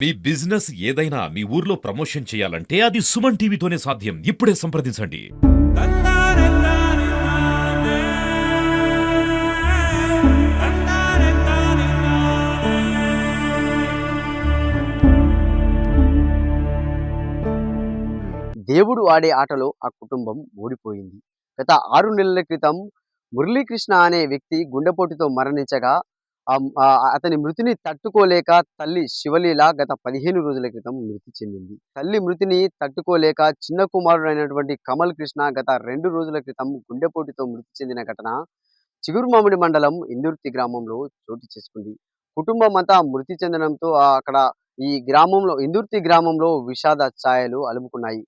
మీ business ఏదైనా మీ ఊర్లో promotion చేయాలంటే అది సుమన్ టీవీతోనే సాధ్యం. ఇప్పుడే సంప్రదించండి. దేవుడు ఆడే ఆటలో ఆ కుటుంబం ఓడిపోయింది. గత 6 నెలల క్రితం మురళీకృష్ణ అనే వ్యక్తి గుండెపోటుతో మరణించగా అతని మృతిని తట్టుకోలేక తల్లి శివలీల గత 15 రోజుల క్రితం మృతి చెందింది. తల్లి మృతిని తట్టుకోలేక చిన్న కుమారుడైనటువంటి కమల్ కృష్ణ గత 2 రోజుల క్రితం గుండెపోటుతో మృతి చెందిన ఘటన చిగురుమామిడి మండలం ఇందుర్తి గ్రామంలో చోటు చేసుకుంది. కుటుంబం అంతా మృతి చెందడంతో అక్కడ ఈ గ్రామంలో ఇందుర్తి గ్రామంలో విషాద ఛాయలు అలుముకున్నాయి.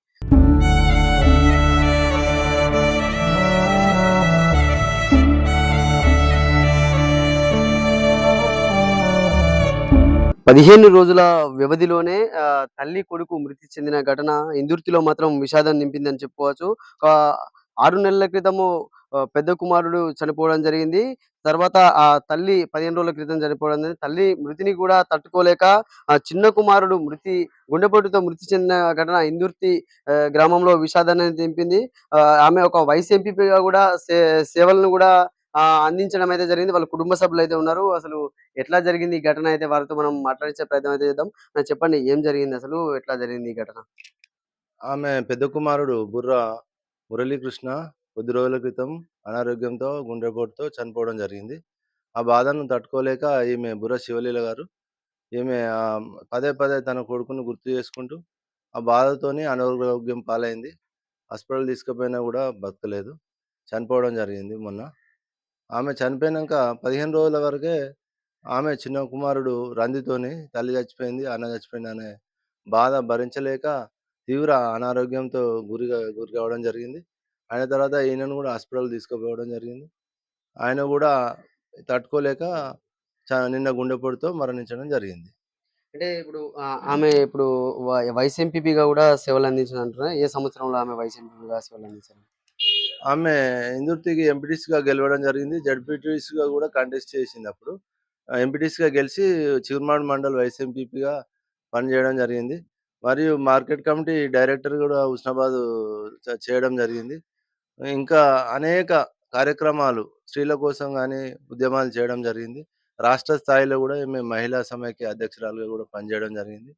15 రోజుల వ్యవధిలోనే తల్లి, కొడుకు మృతి చెందిన ఘటన ఇందుర్తిలో మాత్రం విషాదం నింపిందని చెప్పుకోవచ్చు. ఆహ్, 6 నెలల క్రితము పెద్ద కుమారుడు చనిపోవడం జరిగింది. తర్వాత తల్లి 15 రోజుల క్రితం చనిపోవడం జరిగింది. తల్లి మృతిని కూడా తట్టుకోలేక చిన్న కుమారుడు గుండెపోటుతో మృతి చెందిన ఘటన ఇందుర్తి గ్రామంలో విషాదాన్ని నింపింది. ఆమె ఒక వైస్ ఎంపీపీగా కూడా సేవలను కూడా అందించడం అయితే జరిగింది. వాళ్ళ కుటుంబ సభ్యులైతే ఉన్నారు. అసలు ఎట్లా జరిగింది ఈ ఘటన అయితే వారితో మనం మాట్లాడించే ప్రయత్నం అయితే చేద్దాం. చెప్పండి ఏం జరిగింది అసలు? ఎట్లా జరిగింది ఈ ఘటన? ఆమె పెద్ద కుమారుడు బుర్ర మురళీకృష్ణ కొద్ది రోజుల క్రితం అనారోగ్యంతో గుండెపోటుతో చనిపోవడం జరిగింది. ఆ బాధను తట్టుకోలేక ఈమె బుర్ర శివలీల గారు ఈమె పదే పదే తన కొడుకుని గుర్తు చేసుకుంటూ ఆ బాధతోని అనారోగ్యం పాలైంది. హాస్పిటల్ తీసుకుపోయినా కూడా బతకలేదు. చనిపోవడం జరిగింది మొన్న. ఆమె చనిపోయినాక 15 రోజుల వరకే ఆమె చిన్న కుమారుడు రందితోని తల్లి చచ్చిపోయింది, అన్న చచ్చిపోయిండనే బాధ భరించలేక తీవ్ర అనారోగ్యంతో గురి కావడం జరిగింది. అయిన తర్వాత ఈయనను కూడా హాస్పిటల్ తీసుకుపోవడం జరిగింది. ఆయన కూడా తట్టుకోలేక నిన్న గుండెపోటుతో మరణించడం జరిగింది. అంటే ఇప్పుడు ఆమె ఇప్పుడు వైస్ ఎంపీపీగా కూడా సేవలందించిందంటున్నారు. ఏ సంవత్సరంలో ఆమె వైస్ ఎంపీపీగా సేవలందించారు? ఆమె ఇందుర్తికి ఎంపీటీసీగా గెలవడం జరిగింది. జడ్పీటీసీగా కూడా కంటెస్ట్ చేసింది అప్పుడు. ఎంపీటీసీగా గెలిచి చిగురుమామిడి మండల్ వైస్ ఎంపీపీగా పనిచేయడం జరిగింది. మరియు మార్కెట్ కమిటీ డైరెక్టర్ కూడా హుస్నాబాద్ చేయడం జరిగింది. ఇంకా అనేక కార్యక్రమాలు స్త్రీల కోసం గానీ, ఉద్యమాలు చేయడం జరిగింది. రాష్ట్ర స్థాయిలో కూడా ఈమె మహిళా సమైక్య అధ్యక్షురాలుగా కూడా పనిచేయడం జరిగింది.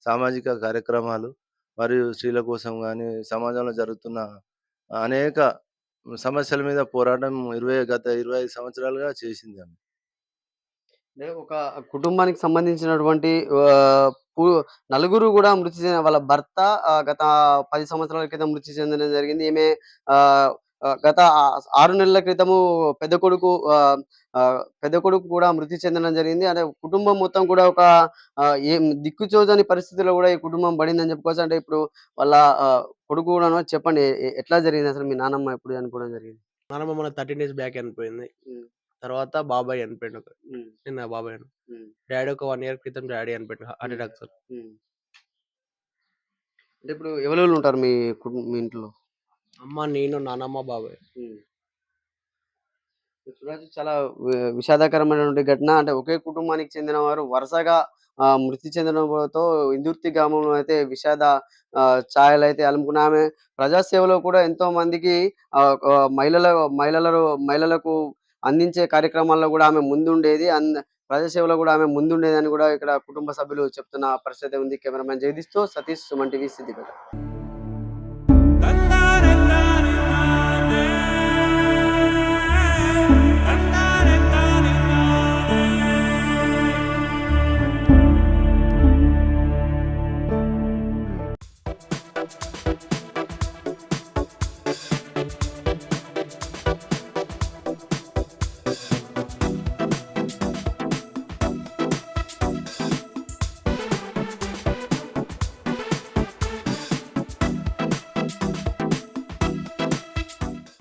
సామాజిక కార్యక్రమాలు మరియు స్త్రీల కోసం గానీ, సమాజంలో జరుగుతున్న అనేక సమస్యల మీద పోరాటం గత 25 సంవత్సరాలుగా చేసిందామె. అంటే ఒక కుటుంబానికి సంబంధించినటువంటి పు నలుగురు గూడా మృతి చెందిన వాళ్ళ భర్త గత 10 సంవత్సరాల క్రితం మృతి చెందడం జరిగింది. ఈమె ఆహ్, ఆహ్, గత 6 నెలల క్రితము పెద్ద కొడుకు ఆహ్, ఆహ్, పెద్ద కొడుకు కూడా మృతి చెందడం జరిగింది. అంటే కుటుంబం మొత్తం కూడా ఒక ఏం దిక్కుతోచని పరిస్థితిలో గూడా ఈ కుటుంబం పడిందని చెప్పుకోవచ్చు. అంటే ఇప్పుడు వాళ్ళ కొడుకు కూడాను చెప్పండి ఎట్లా జరిగిందసలు? మీ నానమ్మ ఎప్పుడు చనిపోవడం జరిగింది? నానమ్మ మొన్న 13 డేస్ బ్యాక్ చనిపోయింది. హ్మ్. తర్వాత బాబాయ్ చనిపోయిండు. హ్మ్. చిన్న బాబాయ్. హ్మ్. డ్యాడీ ఒక 1 ఇయర్ క్రితం డ్యాడీ చనిపోయిండు హార్ట్ హ్మ్. అటాక్ తోని. హ్మ్. అంటే ఇప్పుడు ఎవరెవరు ఉంటారు మీ ఇంట్లో? అమ్మ, నేను, నానమ్మ, బాబాయ్. హ్మ్. చూడచ్చు చాలా విషాదకరమైనటువంటి ఘటన. అంటే ఒకే కుటుంబానికి చెందిన వారు వరుసగా మృతి చెందడంతో ఇందుర్తి గ్రామంలో అయితే విషాద ఛాయలైతే అలుముకున్నాయి. ఆమె ప్రజాసేవలో కూడా ఎంతో మందికి ఆహ్, ఆహ్, మహిళల మహిళలకు అందించే కార్యక్రమాల్లో గూడా ఆమె ముందుండేది. ప్రజాసేవలో గూడా ఆమె ముందుండేదని గూడా ఇక్కడ కుటుంబ సభ్యులు చెప్తున్న పరిస్థితి ఉంది. కెమెరామెన్ జగదీష్‌తో సతీష్, సుమన్ టీవీ, సిద్దిపేట.